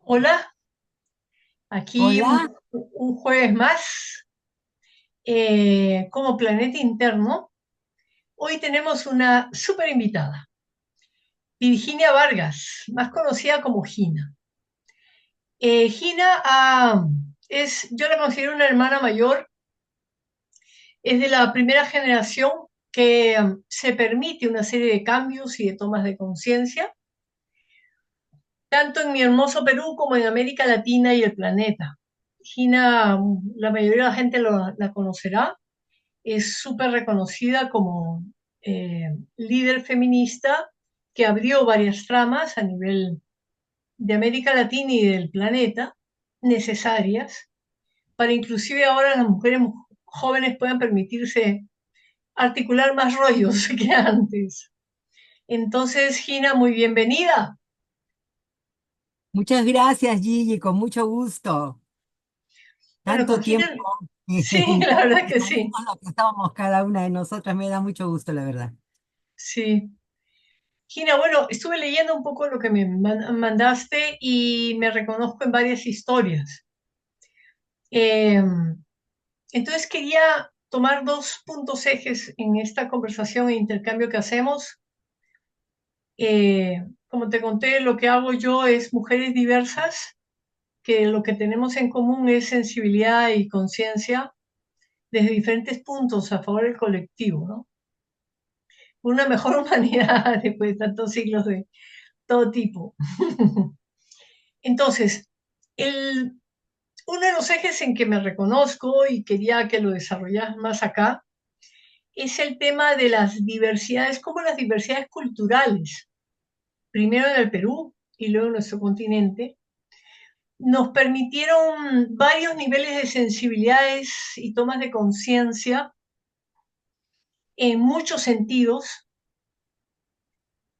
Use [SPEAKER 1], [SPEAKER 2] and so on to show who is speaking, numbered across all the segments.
[SPEAKER 1] Hola, aquí
[SPEAKER 2] Hola,
[SPEAKER 1] un jueves más como Planeta Interno. Hoy tenemos una súper invitada, Virginia Vargas, más conocida como Gina. Gina yo la considero una hermana mayor, es de la primera generación que se permite una serie de cambios y de tomas de conciencia, tanto en mi hermoso Perú como en América Latina y el planeta. Gina, la mayoría de la gente la conocerá. Es súper reconocida como líder feminista que abrió varias tramas a nivel de América Latina y del planeta necesarias para inclusive ahora las mujeres jóvenes puedan permitirse articular más rollos que antes. Entonces, Gina, muy bienvenida.
[SPEAKER 2] muchas gracias Gigi, con mucho gusto.
[SPEAKER 1] Bueno,
[SPEAKER 2] Tanto
[SPEAKER 1] con
[SPEAKER 2] tiempo
[SPEAKER 1] Gina, sí,
[SPEAKER 2] y
[SPEAKER 1] la verdad
[SPEAKER 2] y
[SPEAKER 1] que sí,
[SPEAKER 2] sabemos lo que estábamos cada una de nosotras, me da mucho gusto, la verdad.
[SPEAKER 1] sí. Gina, bueno, estuve leyendo un poco lo que me mandaste y me reconozco en varias historias. Eh, entonces quería tomar dos puntos ejes en esta conversación e intercambio que hacemos. Como te conté, lo que hago yo es mujeres diversas, que lo que tenemos en común es sensibilidad y conciencia desde diferentes puntos a favor del colectivo, ¿no? Una mejor humanidad después de tantos siglos de todo tipo. Entonces, el, uno de los ejes en que me reconozco y quería que lo desarrollas más acá es el tema de las diversidades, como las diversidades culturales, primero en el Perú y luego en nuestro continente, nos permitieron varios niveles de sensibilidades y tomas de conciencia en muchos sentidos.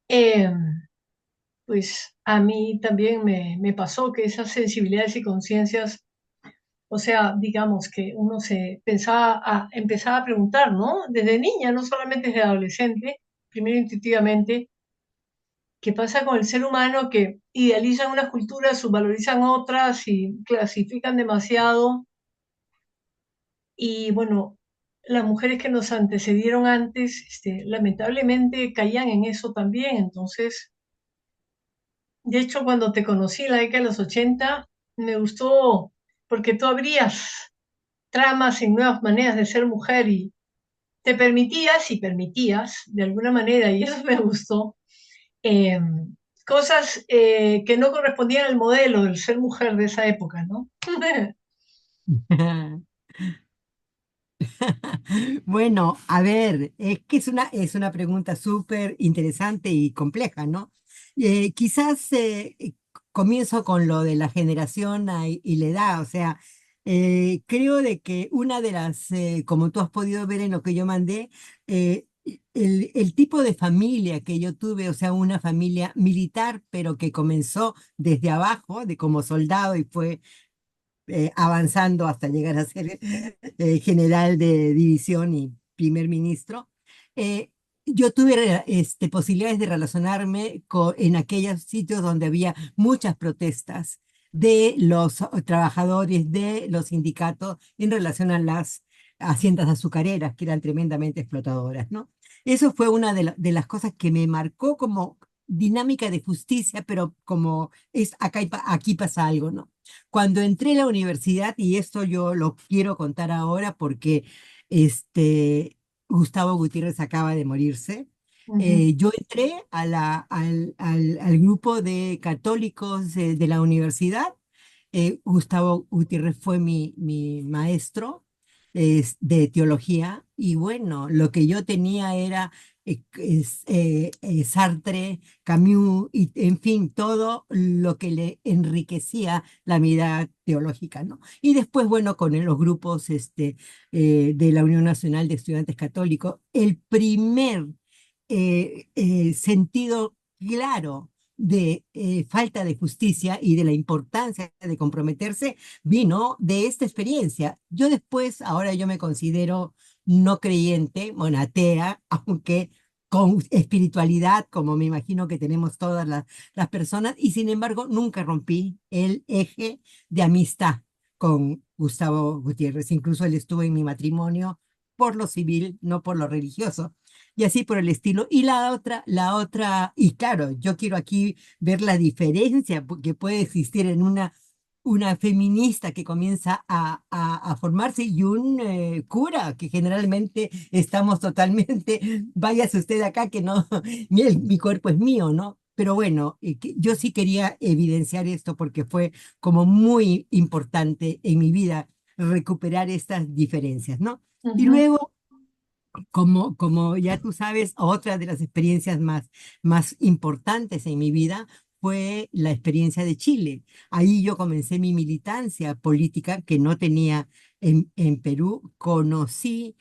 [SPEAKER 1] Eh, pues a mí también me pasó que esas sensibilidades y conciencias, o sea, digamos que uno empezaba a preguntar, ¿no? Desde niña, no solamente desde adolescente, primero intuitivamente, ¿qué pasa con el ser humano que idealizan unas culturas, subvalorizan otras y clasifican demasiado? Y bueno, las mujeres que nos antecedieron antes, lamentablemente caían en eso también. Entonces, de hecho, cuando te conocí en la década de los 80 me gustó porque tú abrías tramas en nuevas maneras de ser mujer y te permitías y permitías de alguna manera, y eso me gustó, eh, cosas que no correspondían al modelo del ser mujer de esa época, ¿no?
[SPEAKER 2] Bueno, a ver, es que es una pregunta súper interesante y compleja, ¿no? Quizás comienzo con lo de la generación y la edad, o sea, creo de que una de las, como tú has podido ver en lo que yo mandé, el tipo de familia que yo tuve, o sea, una familia militar, pero que comenzó desde abajo, de como soldado y fue avanzando hasta llegar a ser general de división y primer ministro, eh, yo tuve posibilidades de relacionarme en aquellos sitios donde había muchas protestas de los trabajadores, de los sindicatos en relación a las haciendas azucareras que eran tremendamente explotadoras, ¿no? Eso fue una de las cosas que me marcó como dinámica de justicia, pero como es acá aquí pasa algo, ¿no? Cuando entré a la universidad, y esto yo lo quiero contar ahora porque este, Gustavo Gutiérrez acaba de morirse,
[SPEAKER 1] Ujú,
[SPEAKER 2] yo entré al grupo de católicos de la universidad. Gustavo Gutiérrez fue mi maestro de teología y bueno, lo que yo tenía era Sartre, Camus y en fin, todo lo que le enriquecía la mirada teológica, ¿no? Y después, bueno, con los grupos de la Unión Nacional de Estudiantes Católicos, el primer sentido claro de falta de justicia y de la importancia de comprometerse vino de esta experiencia. Yo después, ahora yo me considero no creyente, bueno, atea, aunque con espiritualidad, como me imagino que tenemos todas las personas, y sin embargo nunca rompí el eje de amistad con Gustavo Gutiérrez. Incluso él estuvo en mi matrimonio por lo civil, no por lo religioso. Y así por el estilo. Y y claro, yo quiero aquí ver la diferencia que puede existir en una feminista que comienza a formarse y un cura que generalmente estamos totalmente, váyase usted acá que no, mi cuerpo es mío, ¿no? Pero bueno, yo sí quería evidenciar esto porque fue como muy importante en mi vida recuperar estas diferencias, ¿no? Y
[SPEAKER 1] Ujú,
[SPEAKER 2] luego como ya tú sabes, otra de las experiencias más importantes en mi vida fue la experiencia de Chile. Ahí yo comencé mi militancia política que no tenía en Perú. Conocí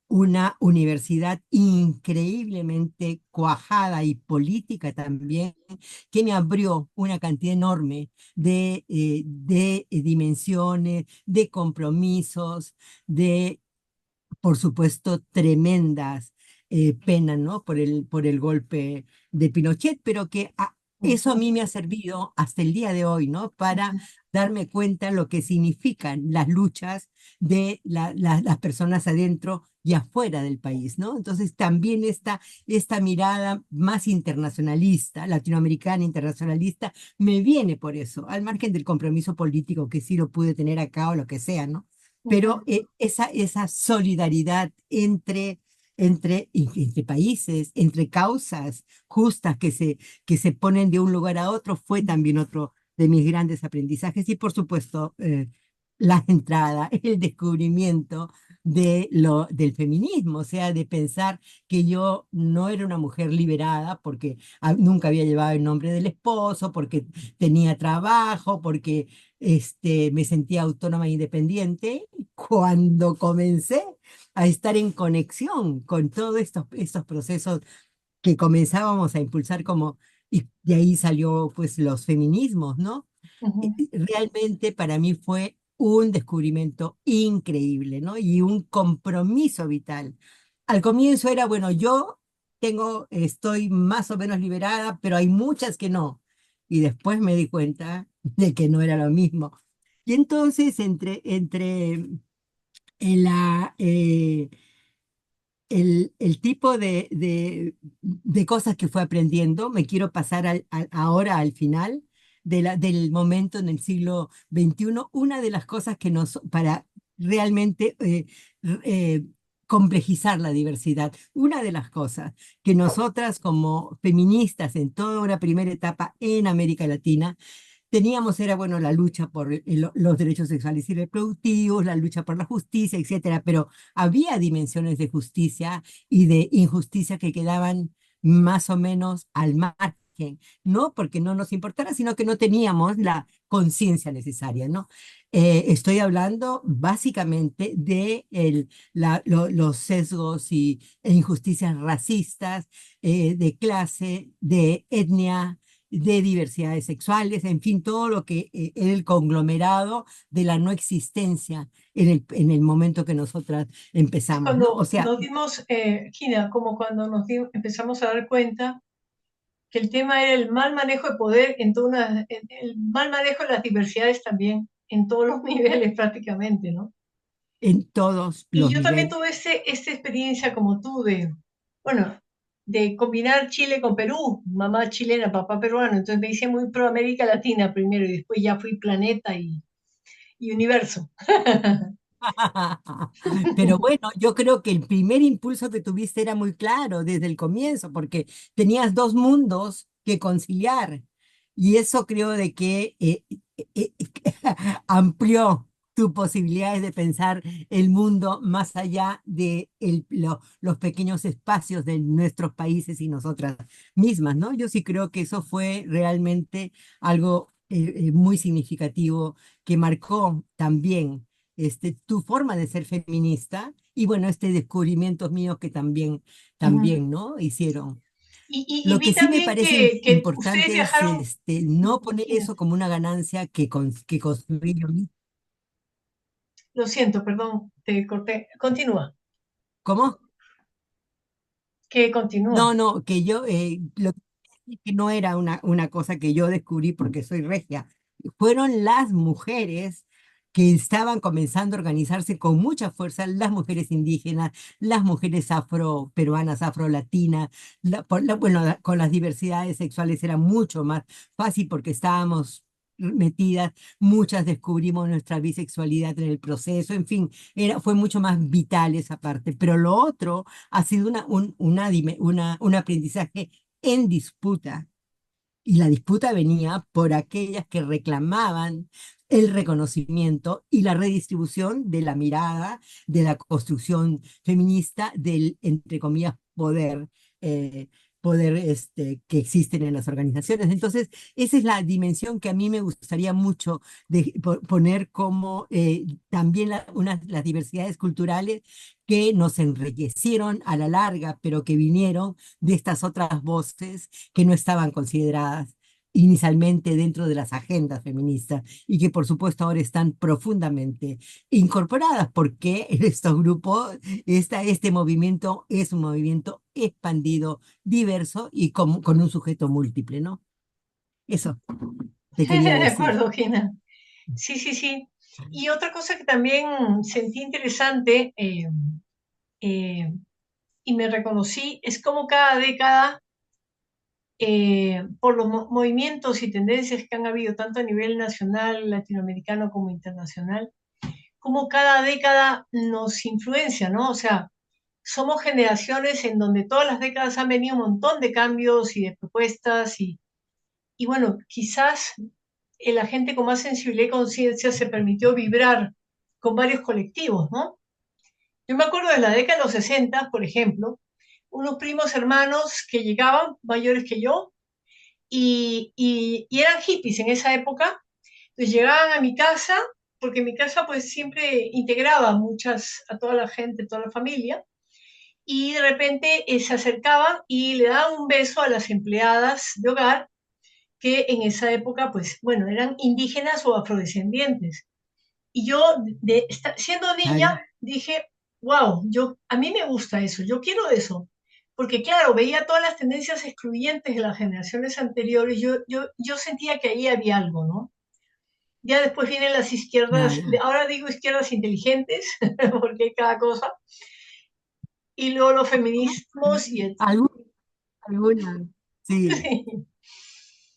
[SPEAKER 2] una universidad increíblemente cuajada y política también, que me abrió una cantidad enorme de dimensiones, de compromisos, de por supuesto, tremendas penas, ¿no? Por el golpe de Pinochet, pero eso a
[SPEAKER 1] ujú,
[SPEAKER 2] mí me ha servido hasta el día de hoy, ¿no? Para
[SPEAKER 1] ujú,
[SPEAKER 2] darme cuenta lo que significan las luchas de las personas adentro y afuera del país, ¿no? Entonces, también esta mirada más internacionalista, latinoamericana, internacionalista, me viene por eso, al margen del compromiso político que sí lo pude tener acá o lo que sea, ¿no? Pero
[SPEAKER 1] ujú,
[SPEAKER 2] esa solidaridad entre países, entre causas justas que se ponen de un lugar a otro, fue también otro de mis grandes aprendizajes. Y por supuesto, la entrada, el descubrimiento del feminismo, o sea, de pensar que yo no era una mujer liberada porque nunca había llevado el nombre del esposo, porque tenía trabajo, porque me sentía autónoma e independiente cuando comencé a estar en conexión con todos estos procesos que comenzábamos a impulsar y de ahí salió pues los feminismos, ¿no?
[SPEAKER 1] ujú.
[SPEAKER 2] Realmente para mí fue un descubrimiento increíble, ¿no? Y un compromiso vital. Al comienzo era, bueno, estoy más o menos liberada, pero hay muchas que no. Y después me di cuenta de que no era lo mismo. Y entonces, entre la, el tipo de cosas que fue aprendiendo. Me quiero pasar ahora al final del momento en el siglo XXI. Una de las cosas para realmente complejizar la diversidad, una de las cosas que nosotras como feministas en toda una primera etapa en América Latina, teníamos era, bueno, la lucha por los derechos sexuales y reproductivos, la lucha por la justicia, etcétera, pero había dimensiones de justicia y de injusticia que quedaban más o menos al margen, no porque no nos importara, sino que no teníamos la conciencia necesaria, ¿no? Estoy hablando básicamente de los sesgos e injusticias racistas, de clase, de etnia, de diversidades sexuales, en fin, todo lo que era el conglomerado de la no existencia en el momento que nosotras
[SPEAKER 1] Es
[SPEAKER 2] empezamos, ¿no? O
[SPEAKER 1] cuando
[SPEAKER 2] sea,
[SPEAKER 1] nos dimos, Gina, como cuando empezamos a dar cuenta que el tema era el mal manejo de poder el mal manejo de las diversidades también, en todos los niveles prácticamente, ¿no?
[SPEAKER 2] en todos
[SPEAKER 1] Y
[SPEAKER 2] los
[SPEAKER 1] yo también
[SPEAKER 2] niveles.
[SPEAKER 1] tuve esta experiencia como tú bueno, de combinar Chile con Perú, mamá chilena, papá peruano, entonces me hice muy pro América Latina primero y después ya fui planeta y universo.
[SPEAKER 2] Pero bueno, yo creo que el primer impulso que tuviste era muy claro desde el comienzo, porque tenías dos mundos que conciliar. Y eso creo de que eh, amplió tus posibilidades de pensar el mundo más allá de los pequeños espacios de nuestros países y nosotras mismas, ¿no? Yo sí creo que eso fue realmente algo muy significativo que marcó también tu forma de ser feminista y bueno, descubrimientos míos que
[SPEAKER 1] Ujú.
[SPEAKER 2] también, ¿no? Hicieron.
[SPEAKER 1] Y
[SPEAKER 2] Lo
[SPEAKER 1] vi
[SPEAKER 2] que sí me
[SPEAKER 1] también
[SPEAKER 2] parece
[SPEAKER 1] que ustedes
[SPEAKER 2] importante es
[SPEAKER 1] viajaron,
[SPEAKER 2] no poner
[SPEAKER 1] Gina,
[SPEAKER 2] eso como una ganancia que construí yo misma.
[SPEAKER 1] lo siento, perdón, te corté. Continúa.
[SPEAKER 2] ¿Cómo?
[SPEAKER 1] Que continúa.
[SPEAKER 2] No, no, que yo, que no era una cosa que yo descubrí porque soy regia. Fueron las mujeres que estaban comenzando a organizarse con mucha fuerza, las mujeres indígenas, las mujeres afroperuanas, afrolatinas, bueno, con las diversidades sexuales era mucho más fácil porque estábamos metidas, muchas descubrimos nuestra bisexualidad en el proceso, en fin, fue mucho más vital esa parte. Pero lo otro ha sido un aprendizaje en disputa. Y la disputa venía por aquellas que reclamaban el reconocimiento y la redistribución de la mirada, de la construcción feminista, del, entre comillas, eh, poder que existen en las organizaciones. Entonces, esa es la dimensión que a mí me gustaría mucho poner como también las diversidades culturales que nos enriquecieron a la larga, pero que vinieron de estas otras voces que no estaban consideradas inicialmente dentro de las agendas feministas y que por supuesto ahora están profundamente incorporadas porque estos grupos, este movimiento es un movimiento expandido, diverso y con un sujeto múltiple, ¿no? Eso te quería
[SPEAKER 1] De
[SPEAKER 2] decir.
[SPEAKER 1] acuerdo, Gina. Sí, sí, sí. Y otra cosa que también sentí interesante eh, y me reconocí es cómo cada década, por los movimientos y tendencias que han habido tanto a nivel nacional, latinoamericano como internacional, cómo cada década nos influencia, ¿no? O sea, somos generaciones en donde todas las décadas han venido un montón de cambios y de propuestas y bueno, quizás la gente con más sensibilidad y conciencia se permitió vibrar con varios colectivos, ¿no? Yo me acuerdo de la década de los 60, por ejemplo, unos primos hermanos que llegaban, mayores que yo, y eran hippies en esa época, pues llegaban a mi casa, porque mi casa pues siempre integraba a toda la gente, toda la familia, y de repente se acercaban y le daban un beso a las empleadas de hogar que en esa época, pues bueno, eran indígenas o afrodescendientes. Y yo, siendo niña,
[SPEAKER 2] Claro,
[SPEAKER 1] dije, wow, a mí me gusta eso, yo quiero eso. Porque claro, veía todas las tendencias excluyentes de las generaciones anteriores, yo sentía que ahí había algo, ¿no? Ya después vienen las izquierdas,
[SPEAKER 2] claro.
[SPEAKER 1] ahora digo izquierdas inteligentes, porque hay cada cosa, y luego los feminismos
[SPEAKER 2] ¿Alguna? ¿Alguna? Sí,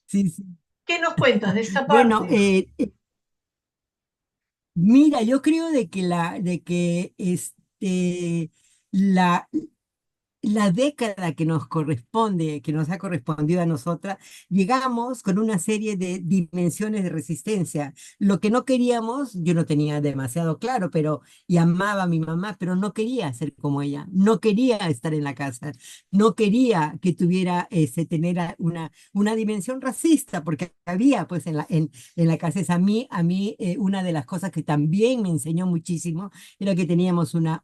[SPEAKER 2] sí, sí.
[SPEAKER 1] ¿Qué nos cuentas de esta
[SPEAKER 2] Bueno,
[SPEAKER 1] parte?
[SPEAKER 2] mira, yo creo de que la, la década que nos corresponde, que nos ha correspondido a nosotras, llegamos con una serie de dimensiones de resistencia. Lo que no queríamos, yo no tenía demasiado claro, pero y amaba a mi mamá, pero no quería ser como ella, no quería estar en la casa, no quería que tuviera tener una dimensión racista, porque había pues en la casa. A mí una de las cosas que también me enseñó muchísimo era que teníamos una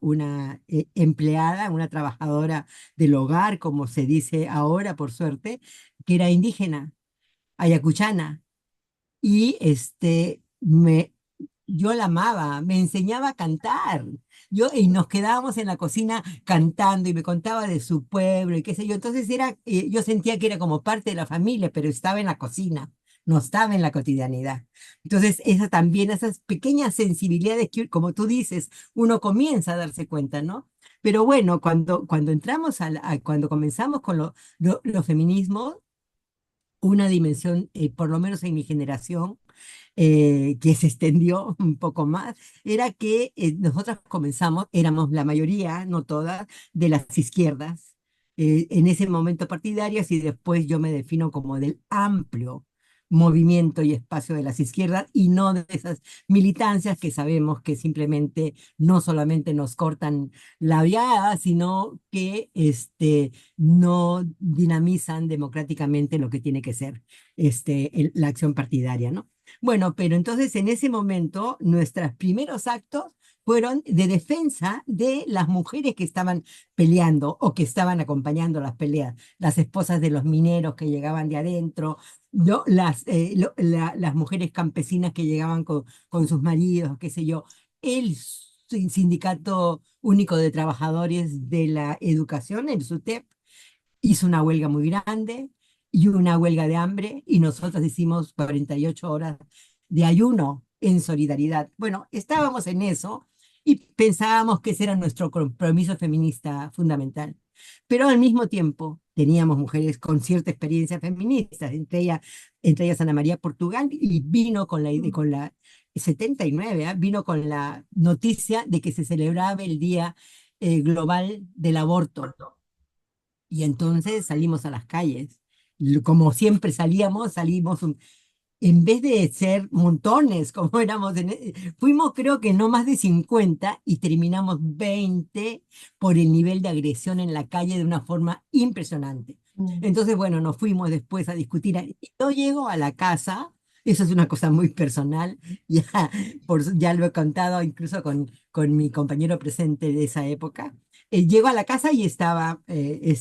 [SPEAKER 2] empleada, una trabajadora del hogar, como se dice ahora, por suerte, que era indígena, ayacuchana, y yo la amaba, me enseñaba a cantar. Y nos quedábamos en la cocina cantando y me contaba de su pueblo y qué sé yo. Entonces yo sentía que era como parte de la familia, pero estaba en la cocina, no estaba en la cotidianidad. Entonces, esa también, esas pequeñas sensibilidades que, como tú dices, uno comienza a darse cuenta, ¿no? Pero bueno, cuando entramos cuando comenzamos con los feminismos, una dimensión, por lo menos en mi generación, que se extendió un poco más, era que nosotras comenzamos, éramos la mayoría, no todas, de las izquierdas, en ese momento partidarias, y después yo me defino como del amplio movimiento y espacio de las izquierdas y no de esas militancias que sabemos que simplemente no solamente nos cortan la viada, sino que no dinamizan democráticamente lo que tiene que ser la acción partidaria, ¿no? Bueno, pero entonces en ese momento nuestros primeros actos fueron de defensa de las mujeres que estaban peleando o que estaban acompañando las peleas, las esposas de los mineros que llegaban de adentro, ¿no? Las mujeres campesinas que llegaban con sus maridos, qué sé yo, el Sindicato Único de Trabajadores de la Educación, el SUTEP, hizo una huelga muy grande y una huelga de hambre y nosotros hicimos 48 horas de ayuno en solidaridad. Bueno, estábamos en eso y pensábamos que ese era nuestro compromiso feminista fundamental. Pero al mismo tiempo teníamos mujeres con cierta experiencia feminista, entre ellas Ana María Portugal, y vino con la 79, ¿ah? Vino con la noticia de que se celebraba el Día Global del Aborto. Y entonces salimos a las calles. Como siempre salimos en vez de ser montones, como éramos, fuimos creo que no más de 50 y terminamos 20 por el nivel de agresión en la calle de una forma impresionante.
[SPEAKER 1] Mm.
[SPEAKER 2] Entonces, bueno, nos fuimos después a discutir. Y yo llego a la casa, eso es una cosa muy personal, ya, ya lo he contado incluso con mi compañero presente de esa época. Llego a la casa y estaba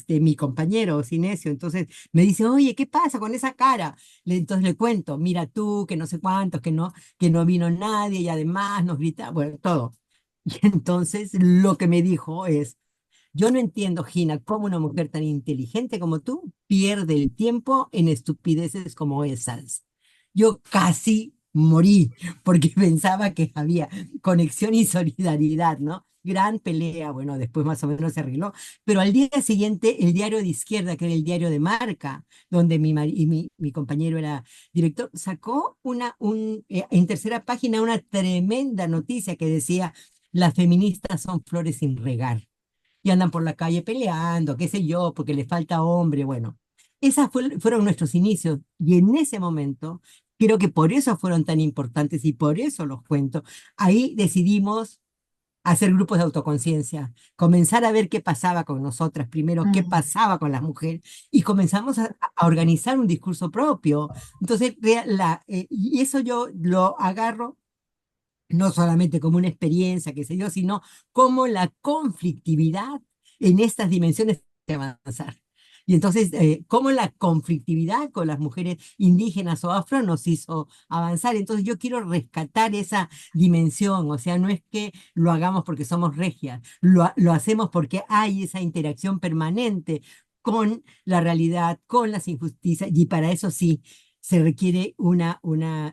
[SPEAKER 2] mi compañero Cinesio, entonces me dice, oye, ¿qué pasa con esa cara? Entonces le cuento, mira tú, que no sé cuántos, que no vino nadie y además nos grita, bueno, todo. Y entonces lo que me dijo es, yo no entiendo, Gina, cómo una mujer tan inteligente como tú pierde el tiempo en estupideces como esas. Yo casi morí porque pensaba que había conexión y solidaridad, ¿no? Gran pelea, bueno, después más o menos se arregló, pero al día siguiente el diario de izquierda, que era el diario de Marca, donde mi compañero era director, sacó en tercera página una tremenda noticia que decía, las feministas son flores sin regar y andan por la calle peleando, qué sé yo, porque les falta hombre. Bueno, fueron nuestros inicios y en ese momento creo que por eso fueron tan importantes y por eso los cuento. Ahí decidimos hacer grupos de autoconciencia, comenzar a ver qué pasaba con nosotras, primero qué
[SPEAKER 1] Mm.
[SPEAKER 2] pasaba con las mujeres, y comenzamos a organizar un discurso propio. Entonces, y eso yo lo agarro no solamente como una experiencia que se dio, sino como la conflictividad en estas dimensiones de avanzar. Y entonces, cómo la conflictividad con las mujeres indígenas o afro nos hizo avanzar. Entonces, yo quiero rescatar esa dimensión, o sea, no es que lo hagamos porque somos regias, lo hacemos porque hay esa interacción permanente con la realidad, con las injusticias, y para eso sí, se requiere una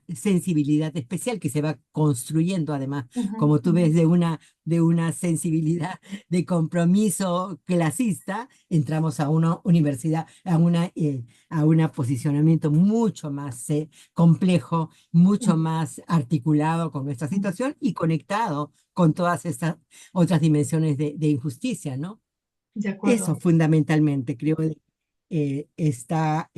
[SPEAKER 2] sensibilidad especial que se va construyendo además,
[SPEAKER 1] Ujú,
[SPEAKER 2] como tú
[SPEAKER 1] ujú.
[SPEAKER 2] ves, de una sensibilidad de compromiso clasista, entramos a una universidad, a un posicionamiento mucho más complejo, mucho más articulado con nuestra
[SPEAKER 1] Mm.
[SPEAKER 2] situación y conectado con todas estas otras dimensiones de injusticia, ¿no?
[SPEAKER 1] De
[SPEAKER 2] Eso
[SPEAKER 1] acuerdo.
[SPEAKER 2] fundamentalmente creo está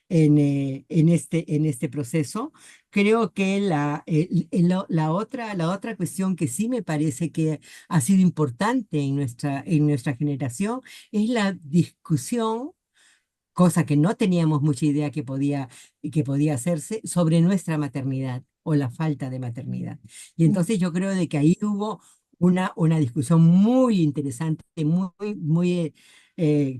[SPEAKER 2] en este proceso. Creo que la otra cuestión que sí me parece que ha sido importante en nuestra generación es la discusión, cosa que no teníamos mucha idea que podía hacerse, sobre nuestra maternidad o la falta de maternidad. Y
[SPEAKER 1] Mm.
[SPEAKER 2] entonces yo creo de que ahí hubo una discusión muy interesante, muy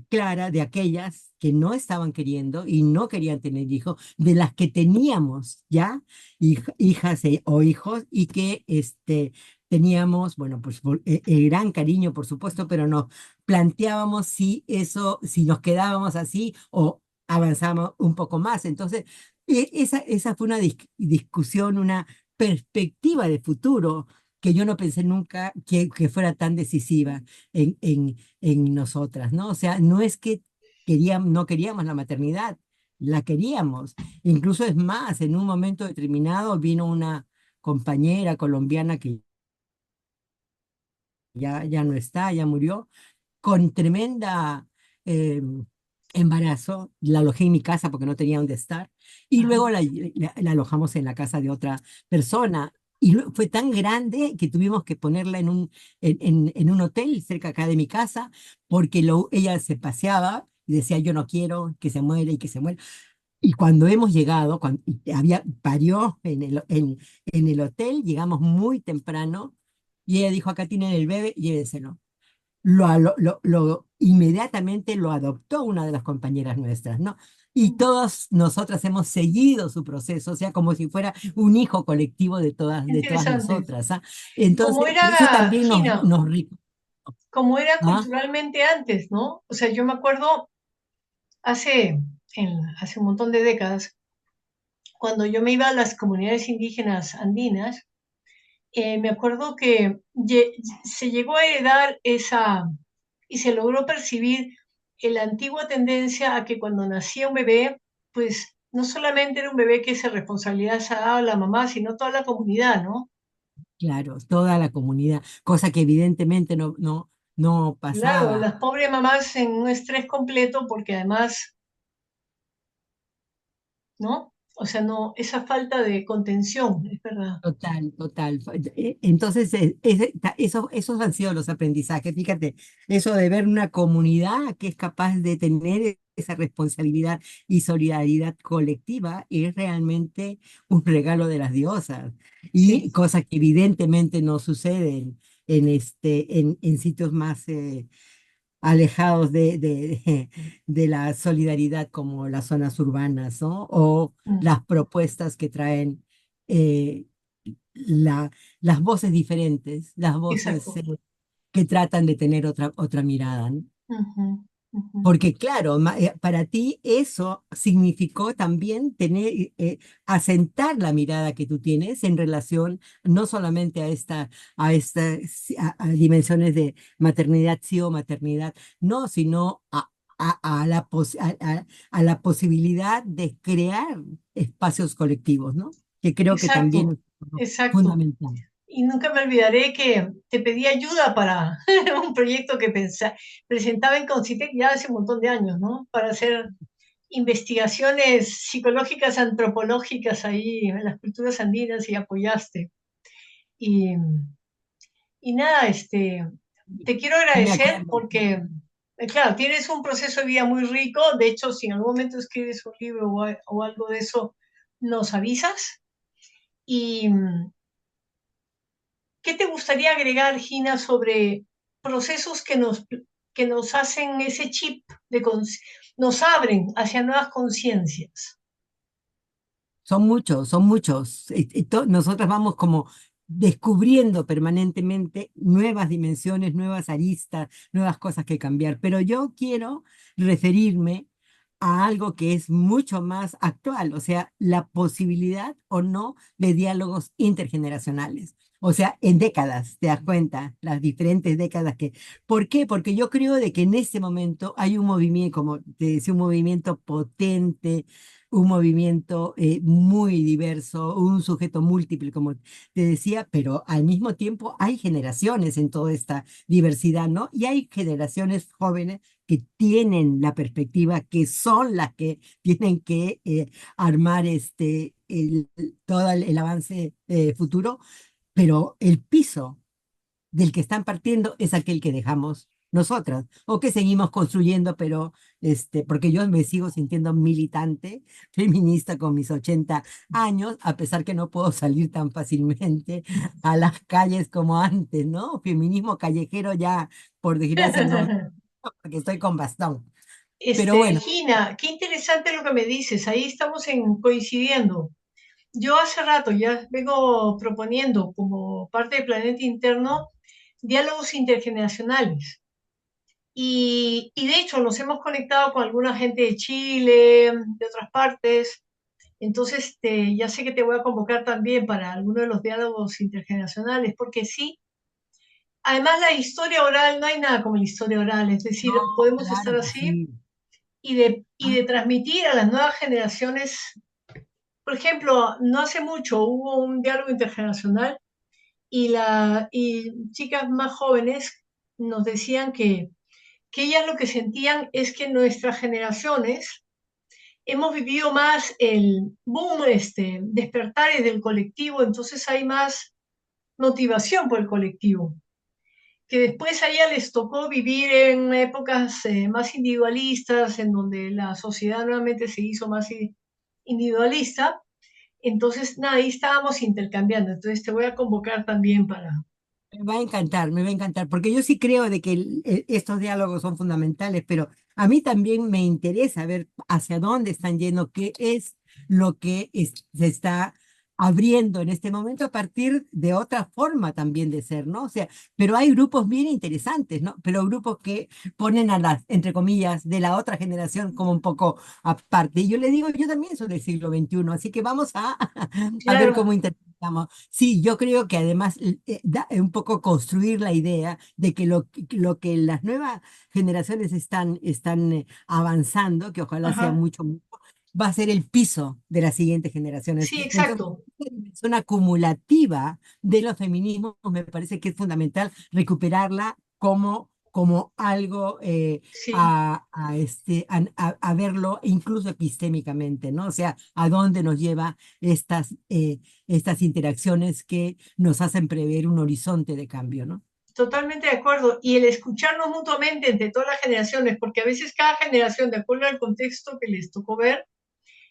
[SPEAKER 2] clara de aquellas que no estaban queriendo y no querían tener hijos, de las que teníamos ya hijas o hijos y que teníamos, bueno, pues gran cariño, por supuesto, pero no planteábamos si nos quedábamos así o avanzábamos un poco más. Entonces, esa fue una discusión, una perspectiva de futuro que yo no pensé nunca que fuera tan decisiva en nosotras, ¿no? O sea, no es que no queríamos la maternidad, la queríamos. Incluso es más, en un momento determinado vino una compañera colombiana que ya no está, ya murió con tremenda eh, embarazo, la alojé en mi casa porque no tenía dónde estar, y
[SPEAKER 1] Ajá.
[SPEAKER 2] luego la alojamos en la casa de otra persona. Y fue tan grande que tuvimos que ponerla en un hotel cerca acá de mi casa, porque ella se paseaba y decía, yo no quiero que se muera y que se muera. Y cuando hemos llegado, parió en el hotel, llegamos muy temprano, y ella dijo, acá tienen el bebé, llévenselo. Inmediatamente lo adoptó una de las compañeras nuestras, ¿no? Y
[SPEAKER 1] Mm.
[SPEAKER 2] todas nosotras hemos seguido su proceso, o sea, como si fuera un hijo colectivo de todas
[SPEAKER 1] Interesante.
[SPEAKER 2] nosotras, ¿ah?
[SPEAKER 1] ¿Y cómo
[SPEAKER 2] Entonces, eso
[SPEAKER 1] era,
[SPEAKER 2] también
[SPEAKER 1] Gina?
[SPEAKER 2] nos
[SPEAKER 1] ¿Cómo era
[SPEAKER 2] ¿ah?
[SPEAKER 1] culturalmente antes, no? O sea, yo me acuerdo. hace, hace un montón de décadas, cuando yo me iba a las comunidades indígenas andinas, me acuerdo que se llegó a heredar esa y se logró percibir la antigua tendencia a que cuando nacía un bebé, pues no solamente era un bebé que esa responsabilidad se daba a la mamá, sino toda la comunidad, ¿no?
[SPEAKER 2] Claro, toda la comunidad, cosa que evidentemente no
[SPEAKER 1] Claro,
[SPEAKER 2] pasaba.
[SPEAKER 1] las pobres mamás en un estrés completo porque además, ¿no? O sea, no, esa falta de contención, es verdad.
[SPEAKER 2] Total, total. Entonces, esos han sido los aprendizajes. Fíjate, eso de ver una comunidad que es capaz de tener esa responsabilidad y solidaridad colectiva es realmente un regalo de las diosas. Y
[SPEAKER 1] Sí,
[SPEAKER 2] cosa que evidentemente no sucede en sitios más alejados de la solidaridad como las zonas urbanas, ¿no? O
[SPEAKER 1] mm,
[SPEAKER 2] las propuestas que traen eh, la- las voces diferentes, las voces
[SPEAKER 1] exacto.
[SPEAKER 2] que tratan de tener otra mirada, ¿no?
[SPEAKER 1] Ujú, ujú.
[SPEAKER 2] Porque claro, para ti eso significó también asentar la mirada que tú tienes en relación no solamente a dimensiones de maternidad sí o maternidad, no, sino a a la posibilidad de crear espacios colectivos, ¿no? Que creo que también
[SPEAKER 1] Exacto,
[SPEAKER 2] es
[SPEAKER 1] exacto.
[SPEAKER 2] fundamental.
[SPEAKER 1] Y nunca me olvidaré que te pedí ayuda para un proyecto que presentaba en Concitec ya hace un montón de años, ¿no? Para hacer investigaciones psicológicas, antropológicas ahí en las culturas andinas y apoyaste. Y, y nada, te quiero
[SPEAKER 2] Sí, me
[SPEAKER 1] agradecer
[SPEAKER 2] acuerdo.
[SPEAKER 1] porque, claro, tienes un proceso de vida muy rico. De hecho, si en algún momento escribes un libro o algo de eso, nos avisas. Y, ¿qué te gustaría agregar, Gina, sobre procesos que nos hacen ese chip, nos abren hacia nuevas conciencias?
[SPEAKER 2] Son muchos, son muchos. Nosotros vamos como descubriendo permanentemente nuevas dimensiones, nuevas aristas, nuevas cosas que cambiar. Pero yo quiero referirme a algo que es mucho más actual, o sea, la posibilidad o no de diálogos intergeneracionales. O sea, en décadas, te das cuenta, las diferentes décadas que... ¿Por qué? Porque yo creo de que en este momento hay un movimiento, como te decía, un movimiento potente, un movimiento muy diverso, un sujeto múltiple, como te decía, pero al mismo tiempo hay generaciones en toda esta diversidad, ¿no? Y hay generaciones jóvenes que tienen la perspectiva, que son las que tienen que armar todo el avance futuro, pero el piso del que están partiendo es aquel que dejamos nosotras o que seguimos construyendo, pero porque yo me sigo sintiendo militante feminista con mis 80 años, a pesar que no puedo salir tan fácilmente a las calles como antes, ¿no? Feminismo callejero ya, por desgracia, no, porque estoy con bastón. Pero bueno,
[SPEAKER 1] Gina, qué interesante lo que me dices. Ahí estamos coincidiendo. Yo hace rato ya vengo proponiendo como parte del Planeta Interno diálogos intergeneracionales. Y de hecho nos hemos conectado con alguna gente de Chile, de otras partes. Entonces, ya sé que te voy a convocar también para alguno de los diálogos intergeneracionales, porque sí, además la historia oral, no hay nada como la historia oral, es decir,
[SPEAKER 2] no,
[SPEAKER 1] podemos estar
[SPEAKER 2] claro que
[SPEAKER 1] así
[SPEAKER 2] sí.
[SPEAKER 1] y de transmitir a las nuevas generaciones. Por ejemplo, no hace mucho hubo un diálogo intergeneracional y chicas más jóvenes nos decían que ellas lo que sentían es que nuestras generaciones hemos vivido más el boom, despertares del colectivo, entonces hay más motivación por el colectivo. Que después a ella les tocó vivir en épocas más individualistas, en donde la sociedad nuevamente se hizo más individualista. Entonces, nada, ahí estábamos intercambiando. Entonces, te voy a convocar también para...
[SPEAKER 2] Me va a encantar, me va a encantar, porque yo sí creo de que estos diálogos son fundamentales, pero a mí también me interesa ver hacia dónde están yendo, qué es lo que se está abriendo en este momento a partir de otra forma también de ser, ¿no? O sea, pero hay grupos bien interesantes, ¿no? Pero grupos que ponen a las, entre comillas, de la otra generación como un poco aparte. Y yo le digo, yo también soy del siglo XXI, así que vamos a, a ver
[SPEAKER 1] Claro,
[SPEAKER 2] cómo interpretamos. Sí, yo creo que además un poco construir la idea de que lo que las nuevas generaciones están avanzando, que ojalá sea
[SPEAKER 1] ajá,
[SPEAKER 2] mucho, va a ser el piso de las siguientes generaciones.
[SPEAKER 1] sí,
[SPEAKER 2] Entonces,
[SPEAKER 1] exacto,
[SPEAKER 2] esta dimensión acumulativa de los feminismos me parece que es fundamental recuperarla como algo
[SPEAKER 1] sí.
[SPEAKER 2] a verlo incluso epistémicamente, ¿no? O sea, a dónde nos lleva estas interacciones que nos hacen prever un horizonte de cambio, ¿no?
[SPEAKER 1] Totalmente de acuerdo. Y el escucharnos mutuamente entre todas las generaciones, porque a veces cada generación, de acuerdo al contexto que les tocó ver,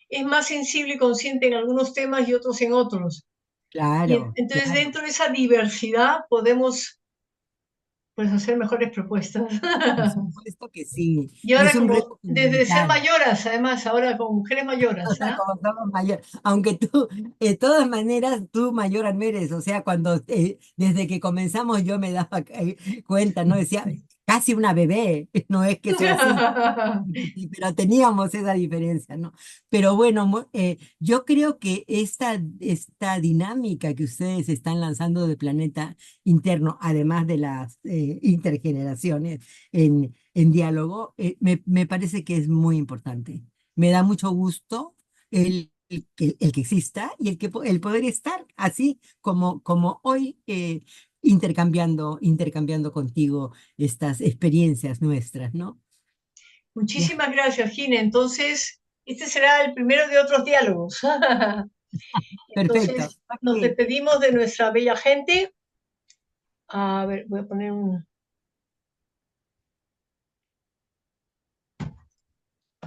[SPEAKER 1] es más sensible y consciente en algunos temas y otros en otros. Y
[SPEAKER 2] Claro,
[SPEAKER 1] entonces
[SPEAKER 2] claro.
[SPEAKER 1] dentro de esa diversidad podemos pues hacer mejores propuestas.
[SPEAKER 2] Por supuesto que sí.
[SPEAKER 1] Y
[SPEAKER 2] Es
[SPEAKER 1] ahora
[SPEAKER 2] un reto
[SPEAKER 1] como desde ser
[SPEAKER 2] fundamental.
[SPEAKER 1] mayoras, además, ahora como mujeres
[SPEAKER 2] O
[SPEAKER 1] mayoras,
[SPEAKER 2] sea,
[SPEAKER 1] ¿ah?
[SPEAKER 2] como somos mayor, aunque tú, de todas maneras, tú mayor no eres, o sea, cuando desde que comenzamos yo me daba cuenta, ¿no? Decía, casi una bebé, no es que sea así, sí, pero teníamos esa diferencia, ¿no? Pero bueno, yo creo que esta dinámica que ustedes están lanzando de planeta interno, además de las intergeneraciones en diálogo, me parece que es muy importante. Me da mucho gusto el que exista y el poder estar así como hoy intercambiando contigo estas experiencias nuestras, ¿no? Ya,
[SPEAKER 1] Muchísimas gracias, Gina. Entonces, este será el primero de otros diálogos.
[SPEAKER 2] perfecto.
[SPEAKER 1] Entonces, nos
[SPEAKER 2] Ok.
[SPEAKER 1] despedimos de nuestra bella gente. A ver, voy a poner un...